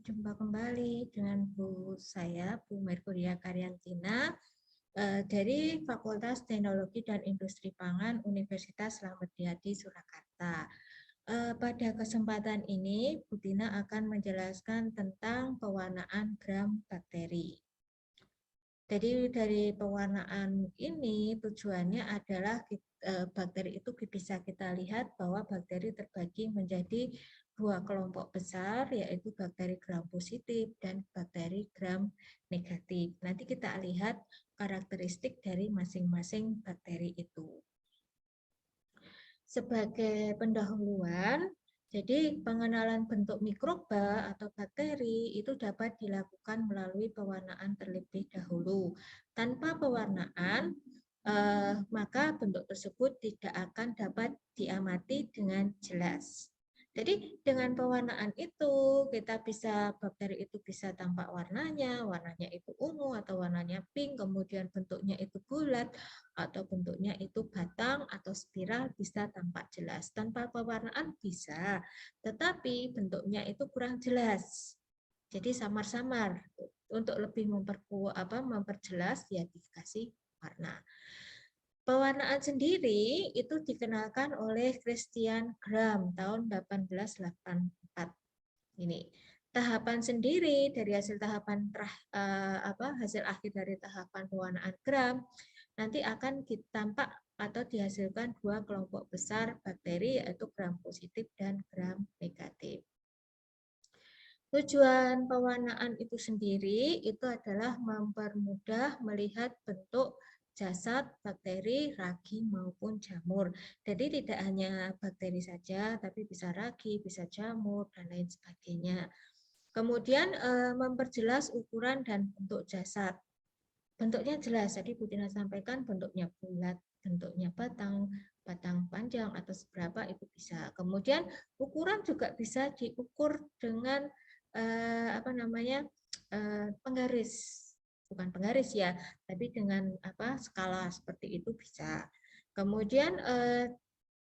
Jumpa kembali dengan saya, Bu Merkuria Karyantina, dari Fakultas Teknologi dan Industri Pangan Universitas Slamet Riyadi Surakarta. Pada kesempatan ini, Bu Tina akan menjelaskan tentang pewarnaan gram bakteri. Jadi dari pewarnaan ini tujuannya adalah bakteri itu bisa kita lihat bahwa bakteri terbagi menjadi dua kelompok besar, yaitu bakteri gram positif dan bakteri gram negatif. Nanti kita lihat karakteristik dari masing-masing bakteri itu. Sebagai pendahuluan, jadi pengenalan bentuk mikroba atau bakteri itu dapat dilakukan melalui pewarnaan terlebih dahulu. Tanpa pewarnaan, maka bentuk tersebut tidak akan dapat diamati dengan jelas. Jadi dengan pewarnaan itu kita bisa bakteri itu bisa tampak warnanya itu ungu atau warnanya pink, kemudian bentuknya itu bulat atau bentuknya itu batang atau spiral bisa tampak jelas. Tanpa pewarnaan bisa, tetapi bentuknya itu kurang jelas. Jadi samar-samar. Untuk lebih memperjelas ya dikasih warna. Pewarnaan sendiri itu dikenalkan oleh Christian Gram tahun 1884. Ini tahapan sendiri dari hasil tahapan hasil akhir dari tahapan pewarnaan gram nanti akan tampak atau dihasilkan dua kelompok besar bakteri, yaitu gram positif dan gram negatif. Tujuan pewarnaan itu sendiri itu adalah mempermudah melihat bentuk jasad bakteri, ragi maupun jamur. Jadi tidak hanya bakteri saja, tapi bisa ragi, bisa jamur, dan lain sebagainya. Kemudian memperjelas ukuran dan bentuk jasad. Bentuknya jelas, tadi Bu Tina sampaikan bentuknya bulat, bentuknya batang, batang panjang atau seberapa itu bisa. Kemudian ukuran juga bisa diukur dengan penggaris, bukan penggaris ya, tapi dengan skala seperti itu bisa. Kemudian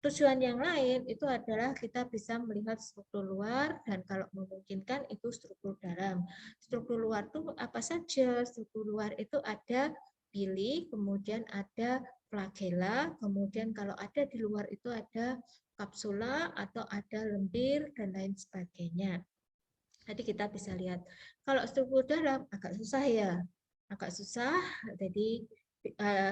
tujuan yang lain itu adalah kita bisa melihat struktur luar dan kalau memungkinkan itu struktur dalam. Struktur luar itu apa saja? Struktur luar itu ada pili, kemudian ada flagella, kemudian kalau ada di luar itu ada kapsula atau ada lendir dan lain sebagainya. Jadi kita bisa lihat. Kalau struktur dalam agak susah ya, agak susah. Jadi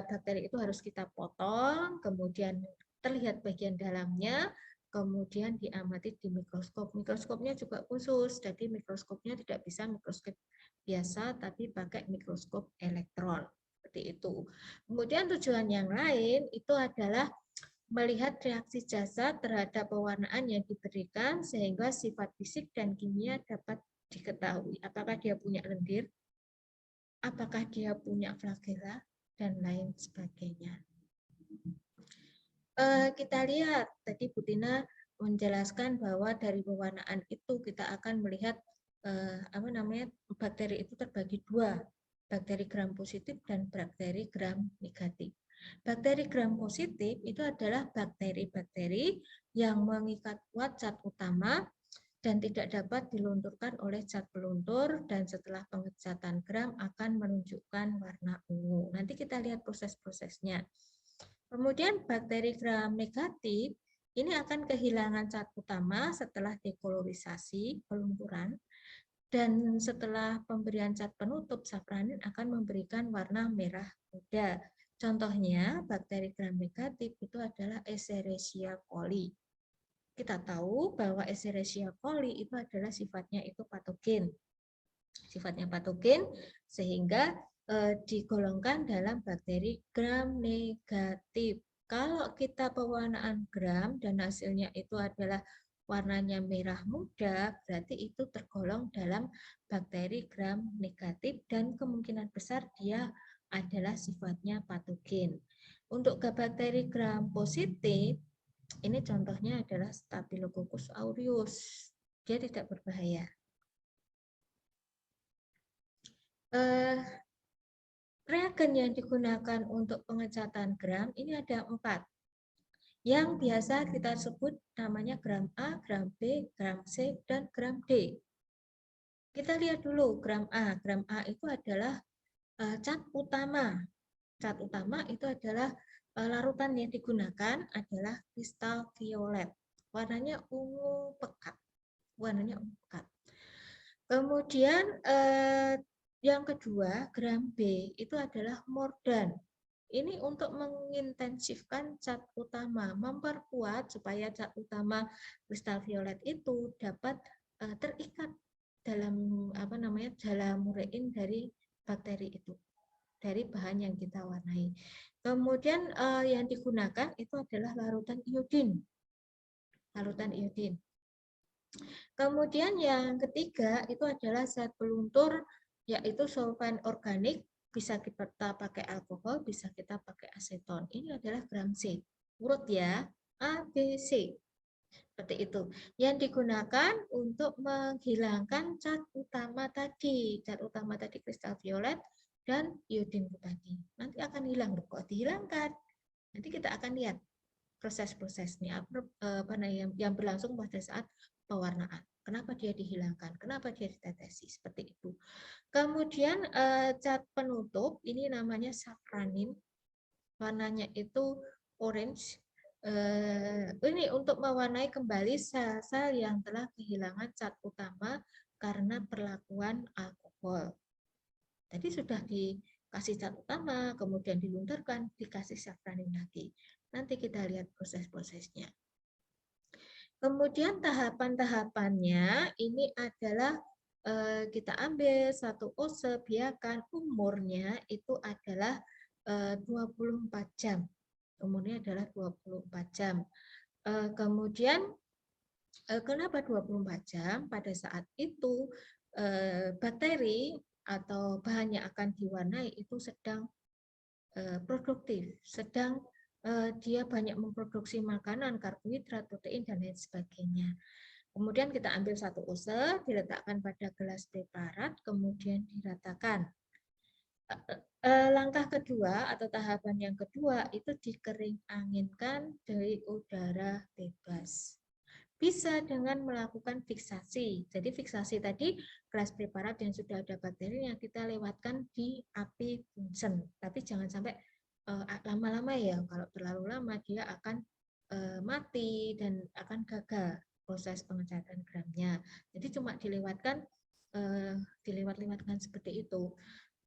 bakteri itu harus kita potong, kemudian terlihat bagian dalamnya, kemudian diamati di mikroskop. Mikroskopnya juga khusus, jadi mikroskopnya tidak bisa mikroskop biasa, tapi pakai mikroskop elektron. Seperti itu. Kemudian tujuan yang lain itu adalah melihat reaksi jasad terhadap pewarnaan yang diberikan sehingga sifat fisik dan kimia dapat diketahui. Apakah dia punya lendir, apakah dia punya flagella, dan lain sebagainya. Kita lihat, tadi Bu Tina menjelaskan bahwa dari pewarnaan itu kita akan melihat bakteri itu terbagi dua, bakteri gram positif dan bakteri gram negatif. Bakteri gram positif itu adalah bakteri-bakteri yang mengikat kuat zat utama dan tidak dapat dilunturkan oleh zat peluntur dan setelah pengecatan gram akan menunjukkan warna ungu. Nanti kita lihat proses-prosesnya. Kemudian bakteri gram negatif ini akan kehilangan zat utama setelah dekolorisasi, pelunturan, dan setelah pemberian zat penutup, safranin akan memberikan warna merah muda. Contohnya, bakteri gram negatif itu adalah Escherichia coli. Kita tahu bahwa Escherichia coli itu adalah sifatnya itu patogen. Sifatnya patogen sehingga digolongkan dalam bakteri gram negatif. Kalau kita pewarnaan gram dan hasilnya itu adalah warnanya merah muda, berarti itu tergolong dalam bakteri gram negatif dan kemungkinan besar dia adalah sifatnya patogen. Untuk bakteri gram positif, ini contohnya adalah Staphylococcus aureus. Dia tidak berbahaya. Reagen yang digunakan untuk pengecatan gram ini ada 4. Yang biasa kita sebut namanya gram A, gram B, gram C, dan gram D. Kita lihat dulu gram A. Gram A itu adalah cat utama. Cat utama itu adalah larutan yang digunakan adalah kristal violet. Warnanya ungu pekat. Warnanya ungu pekat. Kemudian yang kedua, gram B itu adalah mordan. Ini untuk mengintensifkan cat utama, memperkuat supaya cat utama kristal violet itu dapat terikat dalam dalam urein dari bakteri itu, dari bahan yang kita warnai. Kemudian yang digunakan itu adalah larutan iodin. Larutan iodin. Kemudian yang ketiga itu adalah zat peluntur, yaitu solvent organik. Bisa kita pakai alkohol, bisa kita pakai aseton. Ini adalah gram C. Urut ya, A, B, C. Seperti itu. Yang digunakan untuk menghilangkan cat utama tadi. Cat utama tadi kristal violet dan iodin tadi. Nanti akan hilang. Kok dihilangkan? Nanti kita akan lihat proses-prosesnya yang berlangsung pada saat pewarnaan. Kenapa dia dihilangkan? Kenapa dia ditetesi? Seperti itu. Kemudian cat penutup ini namanya safranin. Warnanya itu orange. Ini untuk mewarnai kembali sel-sel yang telah kehilangan cat utama karena perlakuan alkohol. Tadi sudah dikasih cat utama, kemudian dilunturkan, dikasih safranin lagi. Nanti kita lihat proses-prosesnya. Kemudian tahapan-tahapannya ini adalah kita ambil satu ose, biarkan umurnya itu adalah 24 jam. Umurnya adalah 24 jam. Kemudian kenapa 24 jam? Pada saat itu bakteri atau bahan yang akan diwarnai itu sedang produktif, sedang dia banyak memproduksi makanan, karbohidrat, protein, dan lain sebagainya. Kemudian kita ambil satu ose, diletakkan pada gelas preparat, kemudian diratakan. Langkah kedua atau tahapan yang kedua itu dikering anginkan dari udara bebas. Bisa dengan melakukan fiksasi. Jadi fiksasi tadi gelas preparat yang sudah ada bakterinya kita lewatkan di api Bunsen. Tapi jangan sampai lama-lama ya. Kalau terlalu lama dia akan mati dan akan gagal proses pengecatan gramnya. Jadi cuma dilewatkan dilewat-lewatkan seperti itu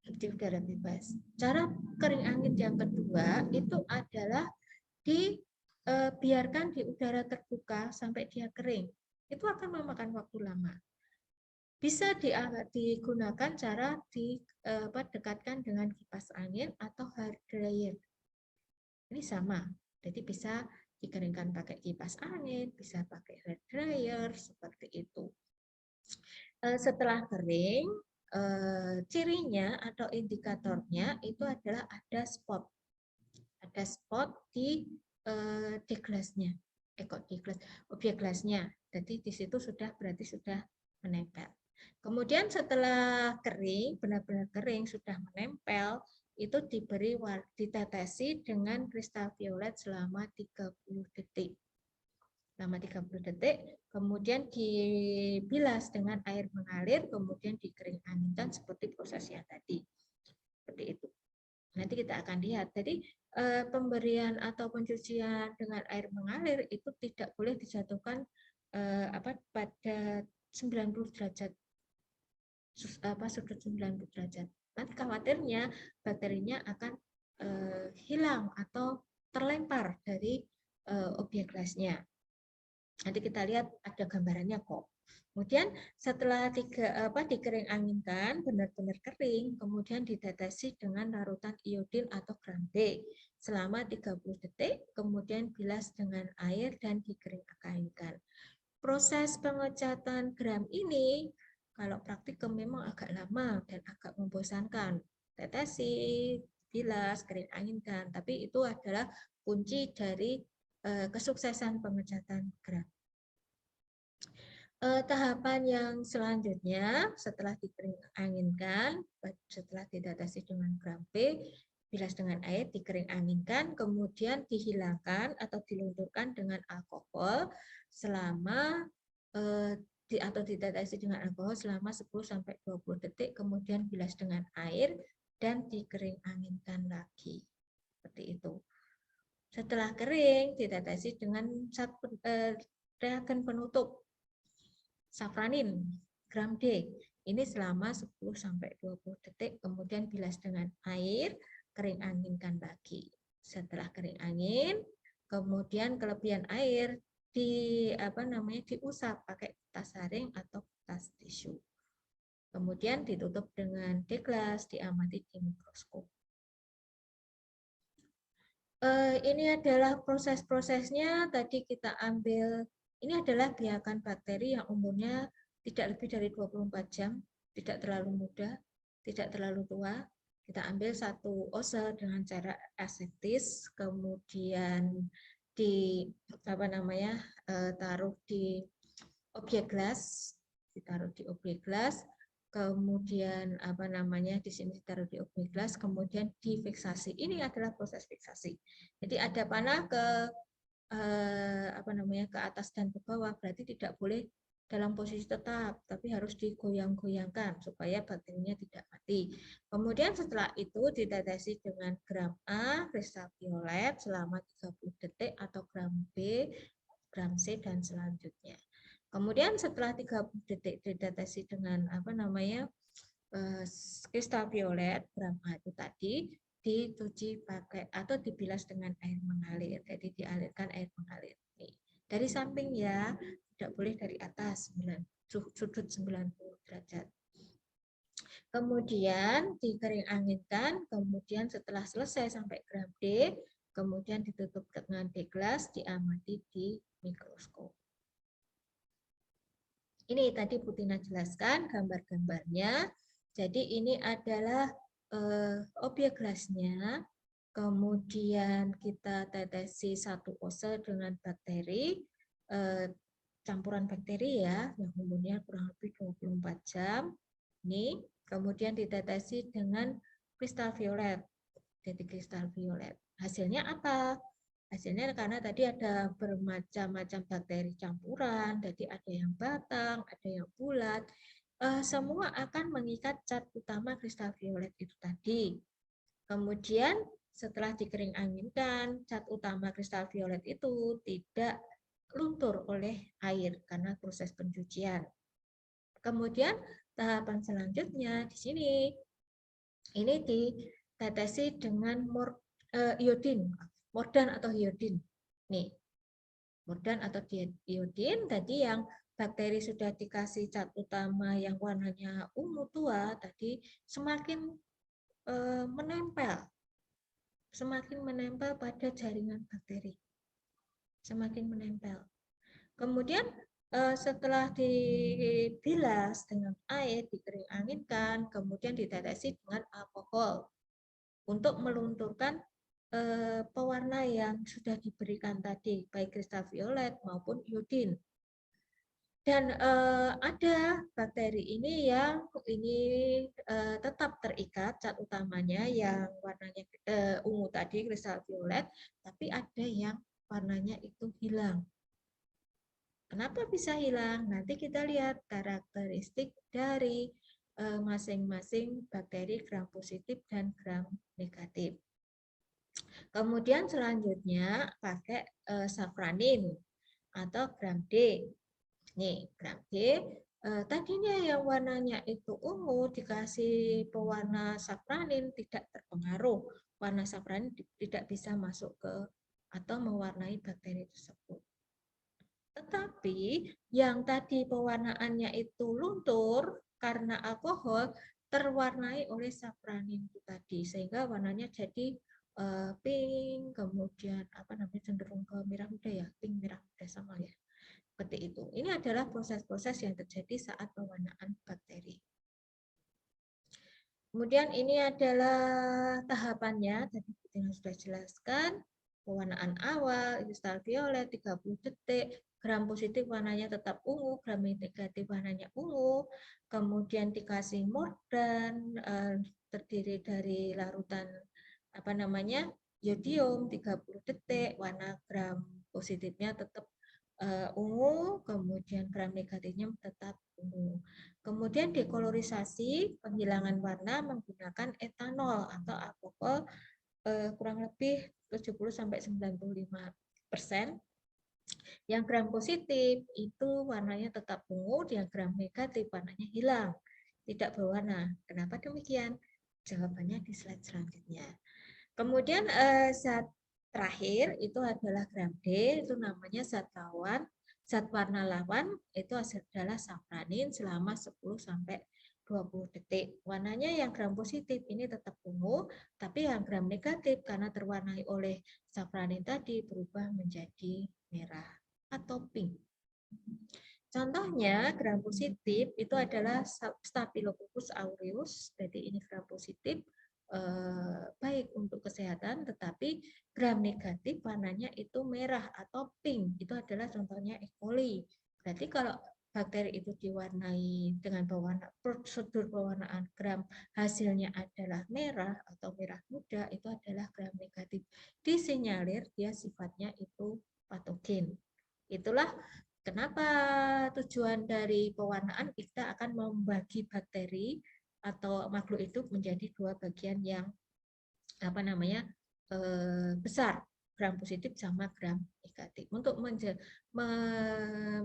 di udara bebas. Cara kering angin yang kedua itu adalah dibiarkan di udara terbuka sampai dia kering. Itu akan memakan waktu lama. Bisa digunakan cara dekatkan dengan kipas angin atau hair dryer. Ini sama. Jadi bisa dikeringkan pakai kipas angin, bisa pakai hair dryer, seperti itu. Setelah kering, cirinya atau indikatornya itu adalah ada spot. Ada spot di gelasnya. Di gelas, objek gelasnya. Jadi di situ sudah berarti sudah menempel. Kemudian setelah kering, benar-benar kering, sudah menempel, itu ditetesi dengan kristal violet selama 30 detik. Selama 30 detik, kemudian dibilas dengan air mengalir, kemudian dikering anginkan seperti prosesnya tadi. Seperti itu. Nanti kita akan lihat. Jadi pemberian atau pencucian dengan air mengalir itu tidak boleh dijatuhkan pada 90 derajat, sudut 90 derajat. Nanti khawatirnya bakterinya akan hilang atau terlempar dari objek gelasnya. Nanti kita lihat ada gambarannya kok. Kemudian setelah dikering anginkan, benar-benar kering, kemudian ditetesi dengan larutan iodin atau gram B selama 30 detik, kemudian bilas dengan air dan dikering anginkan. Proses pengecatan gram ini, kalau praktikum memang agak lama dan agak membosankan. Tetesi, bilas, kering anginkan, tapi itu adalah kunci dari kesuksesan pengecatan gram. Tahapan yang selanjutnya setelah dikering anginkan, setelah ditetesi dengan gram B, bilas dengan air, dikering anginkan, kemudian dihilangkan atau dilunturkan dengan alkohol selama atau ditetesi dengan alkohol selama 10-20 detik, kemudian bilas dengan air dan dikering anginkan lagi. Seperti itu. Setelah kering, ditetesi dengan reagen penutup safranin gram D. Ini selama 10-20 detik, kemudian bilas dengan air, kering anginkan lagi. Setelah kering angin, kemudian kelebihan air diusap pakai kertas saring atau kertas tisu. Kemudian ditutup dengan deglas, diamati di mikroskop. Ini adalah proses-prosesnya. Tadi kita ambil, ini adalah biakan bakteri yang umurnya tidak lebih dari 24 jam, tidak terlalu muda, tidak terlalu tua. Kita ambil satu ose dengan cara aseptis, kemudian taruh di objek gelas, kemudian di sini ditaruh di objek gelas, kemudian difiksasi. Ini adalah proses fiksasi. Jadi ada panah ke atas dan ke bawah, berarti tidak boleh dalam posisi tetap, tapi harus digoyang-goyangkan supaya bakterinya tidak mati. Kemudian setelah itu ditetesi dengan gram A kristal violet selama 30 detik atau gram B, gram C dan selanjutnya. Kemudian setelah 30 detik ditetesi dengan kristal violet gram A itu tadi, dicuci pakai atau dibilas dengan air mengalir. Jadi dialirkan air mengalir. Nih, dari samping ya, tidak boleh dari atas sudut 90 derajat. Kemudian dikering anginkan, kemudian setelah selesai sampai gram D, kemudian ditutup dengan deglas, diamati di mikroskop. Ini tadi Putina jelaskan gambar-gambarnya. Jadi ini adalah objek gelasnya. Kemudian kita tetesi satu ose dengan bakteri, campuran bakteri ya, yang umurnya kurang lebih 24 jam. Ini kemudian ditetesi dengan kristal violet. Jadi kristal violet. Hasilnya apa? Hasilnya karena tadi ada bermacam-macam bakteri campuran, jadi ada yang batang, ada yang bulat. Semua akan mengikat cat utama kristal violet itu tadi. Kemudian setelah dikering anginkan, cat utama kristal violet itu tidak luntur oleh air karena proses pencucian. Kemudian tahapan selanjutnya di sini, ini ditetesi dengan iodin, mordan atau iodin. Nih, mordan atau iodin tadi yang bakteri sudah dikasih cat utama yang warnanya ungu tua tadi semakin menempel pada jaringan bakteri, semakin menempel. Kemudian setelah dibilas dengan air, dikering anginkan, kemudian ditetesi dengan alkohol untuk melunturkan pewarna yang sudah diberikan tadi, baik kristal violet maupun iodin. Dan ada bakteri ini yang tetap terikat cat utamanya yang warnanya ungu tadi, kristal violet, tapi ada yang warnanya itu hilang. Kenapa bisa hilang? Nanti kita lihat karakteristik dari masing-masing bakteri gram positif dan gram negatif. Kemudian selanjutnya pakai safranin atau gram D. Nih, gram D tadinya yang warnanya itu ungu dikasih pewarna safranin tidak terpengaruh. Warna safranin tidak bisa masuk ke atau mewarnai bakteri tersebut. Tetapi yang tadi pewarnaannya itu luntur karena alkohol terwarnai oleh safranin itu tadi sehingga warnanya jadi pink, kemudian cenderung ke merah muda ya, pink merah muda sama ya. Seperti itu. Ini adalah proses-proses yang terjadi saat pewarnaan bakteri. Kemudian ini adalah tahapannya, tadi kita sudah jelaskan. Pewarnaan awal, kristal violet 30 detik, gram positif warnanya tetap ungu, gram negatif warnanya ungu. Kemudian dikasih mordan, terdiri dari larutan yodium 30 detik, warna gram positifnya tetap ungu, kemudian gram negatifnya tetap ungu. Kemudian dekolorisasi penghilangan warna menggunakan etanol atau alkohol kurang lebih 70-95%. Yang gram positif itu warnanya tetap ungu, yang gram negatif warnanya hilang, tidak berwarna. Kenapa demikian? Jawabannya di slide selanjutnya. Kemudian zat terakhir itu adalah gram D, itu namanya zat lawan. Zat warna lawan itu adalah safranin selama 10-20 detik. Warnanya yang gram positif ini tetap ungu, tapi yang gram negatif karena terwarnai oleh safranin tadi berubah menjadi merah atau pink. Contohnya gram positif itu adalah Staphylococcus aureus, jadi ini gram positif baik untuk kesehatan, tetapi gram negatif warnanya itu merah atau pink, itu adalah contohnya E. coli. Berarti kalau bakteri itu diwarnai dengan prosedur pewarnaan gram hasilnya adalah merah atau merah muda, itu adalah gram negatif. Disinyalir dia sifatnya itu patogen. Itulah kenapa tujuan dari pewarnaan kita akan membagi bakteri atau makhluk hidup menjadi dua bagian yang besar, gram positif sama gram negatif, untuk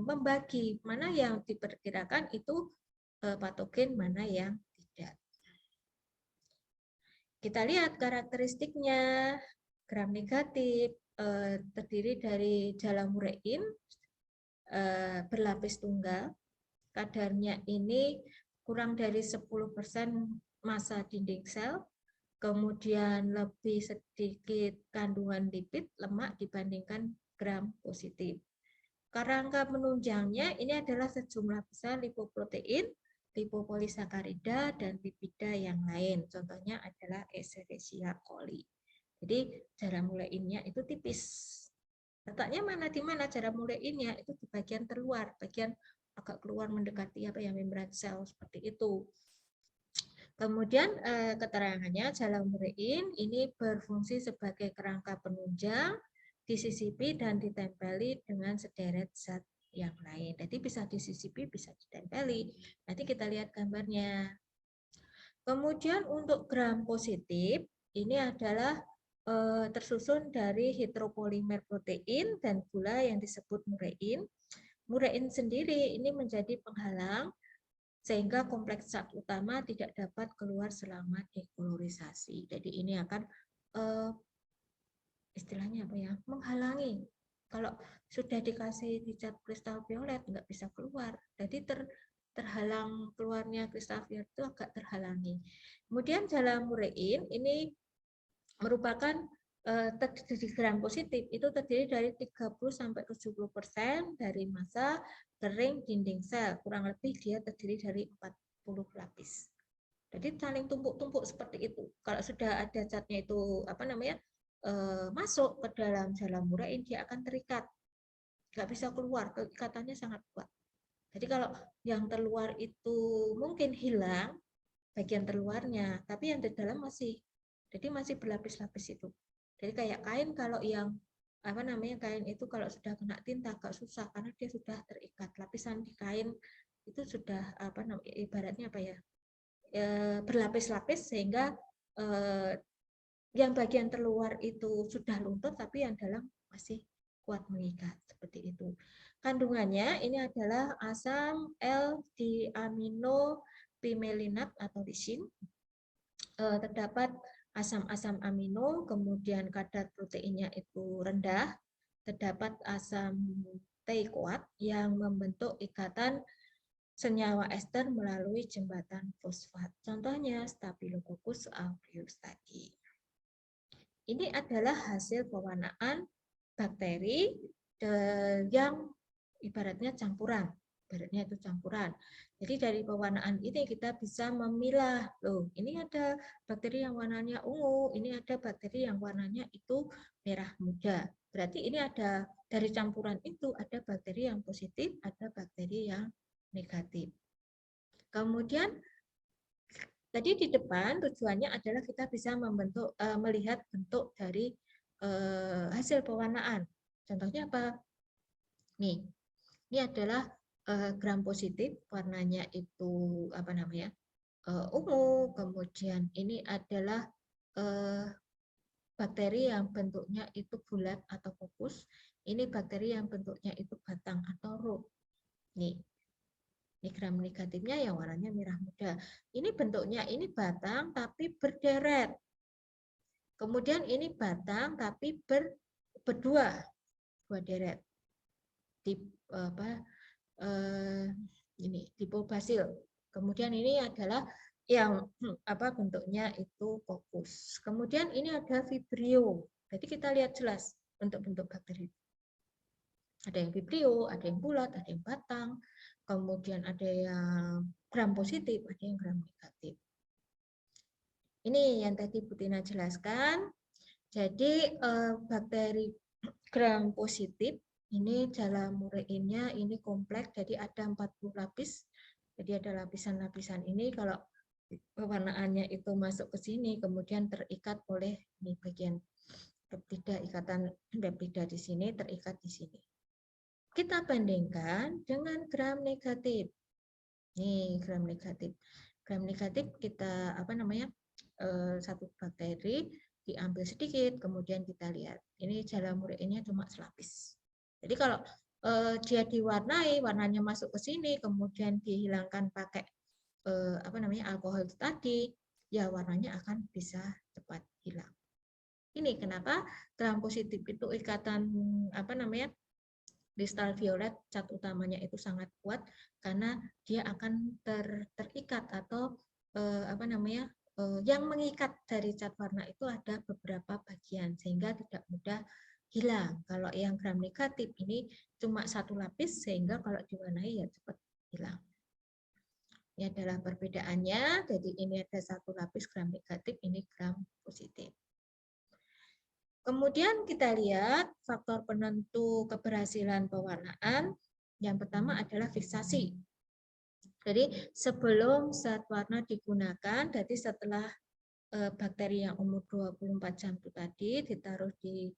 membagi mana yang diperkirakan itu patogen, mana yang tidak. Kita lihat karakteristiknya. Gram negatif terdiri dari jalamurein berlapis tunggal, kadarnya ini kurang dari 10% massa dinding sel, kemudian lebih sedikit kandungan lipid lemak dibandingkan gram positif. Kerangka penunjangnya ini adalah sejumlah besar lipoprotein, lipopolisakarida, dan lipida yang lain. Contohnya adalah Escherichia coli. Jadi cara mulainya itu tipis. Letaknya mana di mana cara mulainya itu di bagian terluar, bagian agak keluar mendekati membran sel seperti itu. Kemudian keterangannya jalamurein ini berfungsi sebagai kerangka penunjang, disisipi dan ditempeli dengan sederet zat yang lain. Jadi bisa disisipi, bisa ditempeli. Nanti kita lihat gambarnya. Kemudian untuk gram positif ini adalah tersusun dari heteropolimer protein dan gula yang disebut murein. Murein sendiri ini menjadi penghalang sehingga kompleks zat utama tidak dapat keluar selama dekolorisasi. Jadi ini akan istilahnya menghalangi. Kalau sudah dikasih dicat kristal violet nggak bisa keluar. Jadi terhalang keluarnya kristal violet itu agak terhalangi. Kemudian jalamurein ini merupakan terdiri gram positif itu terdiri dari 30-70% dari massa kering dinding sel, kurang lebih dia terdiri dari 40 lapis. Jadi saling tumpuk-tumpuk seperti itu. Kalau sudah ada catnya itu masuk ke dalam jalamurein, dia akan terikat, nggak bisa keluar, ikatannya sangat kuat. Jadi kalau yang terluar itu mungkin hilang bagian terluarnya, tapi yang di dalam masih, jadi masih berlapis-lapis itu. Jadi kayak kain, kalau yang kain itu kalau sudah kena tinta agak susah karena dia sudah terikat, lapisan di kain itu sudah ibaratnya berlapis-lapis sehingga yang bagian terluar itu sudah luntur tapi yang dalam masih kuat mengikat seperti itu. Kandungannya ini adalah asam L-diamino pimelinat atau lisin. Terdapat asam-asam amino, kemudian kadar proteinnya itu rendah, terdapat asam teikoat yang membentuk ikatan senyawa ester melalui jembatan fosfat. Contohnya Staphylococcus aureus tadi. Ini adalah hasil pewarnaan bakteri yang ibaratnya campuran. Ibaratnya itu campuran. Jadi dari pewarnaan ini kita bisa memilah, loh ini ada bakteri yang warnanya ungu, ini ada bakteri yang warnanya itu merah muda. Berarti ini ada dari campuran itu ada bakteri yang positif, ada bakteri yang negatif. Kemudian tadi di depan tujuannya adalah kita bisa melihat bentuk dari hasil pewarnaan. Contohnya apa? Nih, ini adalah gram positif, warnanya itu apa namanya? Ungu. Kemudian ini adalah bakteri yang bentuknya itu bulat atau fokus. Ini bakteri yang bentuknya itu batang atau root. Nih, ini gram negatifnya yang warnanya merah muda. Ini bentuknya ini batang tapi berderet. Kemudian ini batang tapi berdua, dua deret. Di apa ini dipobasil. Kemudian ini adalah yang apa bentuknya itu fokus. Kemudian ini ada vibrio. Jadi kita lihat jelas bentuk-bentuk bakteri. Ada yang vibrio, ada yang bulat, ada yang batang. Kemudian ada yang gram positif, ada yang gram negatif. Ini yang tadi Bu Tina jelaskan. Jadi bakteri gram positif ini dalam ureinnya ini kompleks, jadi ada 40 lapis. Jadi ada lapisan-lapisan ini, kalau pewarnaannya itu masuk ke sini, kemudian terikat oleh ini bagian peptida, ikatan peptida di sini, terikat di sini. Kita bandingkan dengan gram negatif. Nih gram negatif. Gram negatif kita apa namanya? Satu bakteri diambil sedikit, kemudian kita lihat. Ini dalam ureinnya cuma selapis. Jadi kalau dia diwarnai, warnanya masuk ke sini, kemudian dihilangkan pakai apa namanya alkohol tadi, ya warnanya akan bisa cepat hilang. Ini kenapa gram positif itu ikatan apa namanya kristal violet cat utamanya itu sangat kuat karena dia akan terikat atau apa namanya yang mengikat dari cat warna itu ada beberapa bagian sehingga tidak mudah hilang. Kalau yang gram negatif ini cuma satu lapis sehingga kalau diwarnai ya cepat hilang. Ini adalah perbedaannya. Jadi ini ada satu lapis gram negatif, ini gram positif. Kemudian kita lihat faktor penentu keberhasilan pewarnaan. Yang pertama adalah fiksasi. Jadi sebelum zat warna digunakan, jadi setelah bakteri yang umur 24 jam itu tadi ditaruh di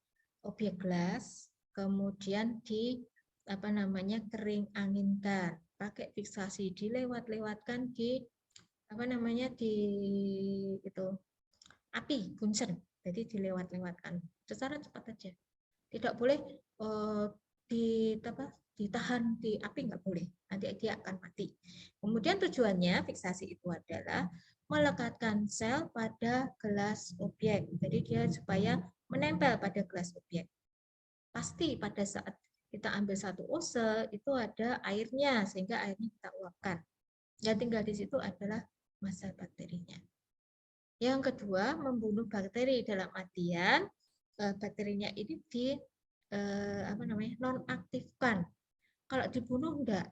objek gelas, kemudian di apa namanya kering anginkan, pakai fiksasi, dilewat-lewatkan di apa namanya di itu api bunsen, jadi dilewat-lewatkan secara cepat saja, tidak boleh ditahan di api, nggak boleh, nanti dia akan mati. Kemudian tujuannya fiksasi itu adalah melekatkan sel pada gelas objek, jadi dia supaya menempel pada gelas objek. Pasti pada saat kita ambil satu ose itu ada airnya, sehingga airnya kita uapkan. Yang tinggal di situ adalah massa bakterinya. Yang kedua, membunuh bakteri dalam artian bakterinya ini di apa namanya nonaktifkan. Kalau dibunuh enggak,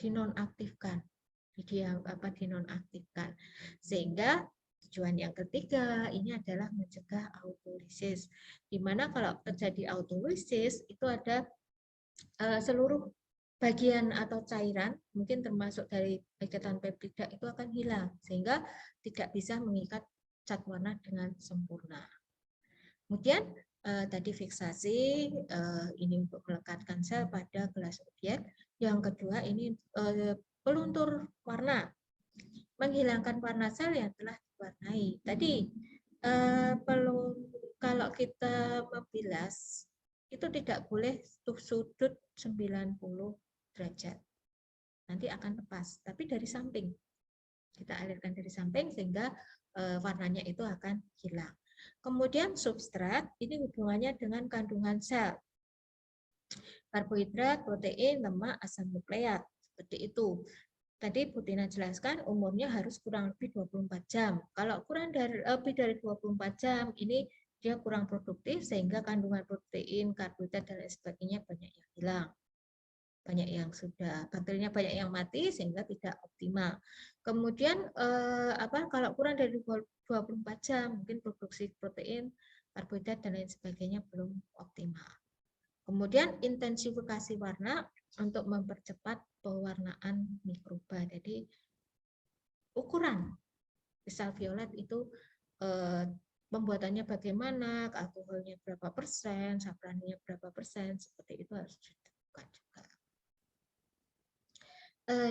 dinonaktifkan, dinonaktifkan. Sehingga tujuan yang ketiga ini adalah mencegah autolisis. Di mana kalau terjadi autolisis itu ada seluruh bagian atau cairan, mungkin termasuk dari ikatan peptida itu akan hilang, sehingga tidak bisa mengikat cat warna dengan sempurna. Kemudian tadi fiksasi ini untuk melekatkan sel pada gelas objek. Yang kedua ini peluntur warna, menghilangkan warna sel yang telah diwarnai. Tadi kalau kita membilas itu tidak boleh sudut 90 derajat. Nanti akan lepas, tapi dari samping. Kita alirkan dari samping sehingga warnanya itu akan hilang. Kemudian substrat ini hubungannya dengan kandungan sel. Karbohidrat, protein, lemak, asam nukleat. Seperti itu. Tadi Bu Tina jelaskan umurnya harus kurang lebih 24 jam. Kalau kurang dari lebih dari 24 jam ini dia kurang produktif sehingga kandungan protein, karbohidrat dan lain sebagainya banyak yang hilang. Banyak yang sudah bakterinya banyak yang mati sehingga tidak optimal. Kemudian kalau kurang dari 24 jam mungkin produksi protein, karbohidrat dan lain sebagainya belum optimal. Kemudian intensifikasi warna untuk mempercepat pewarnaan mikroba. Jadi ukuran kristal violet itu pembuatannya bagaimana, alkoholnya berapa persen, safrannya berapa persen, seperti itu harus buka juga.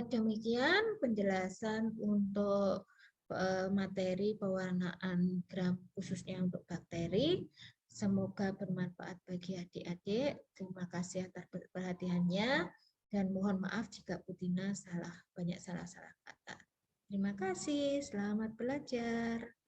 Demikian penjelasan untuk materi pewarnaan gram khususnya untuk bakteri. Semoga bermanfaat bagi adik-adik. Terima kasih atas perhatiannya dan mohon maaf jika Putina banyak salah-salah kata. Terima kasih, selamat belajar.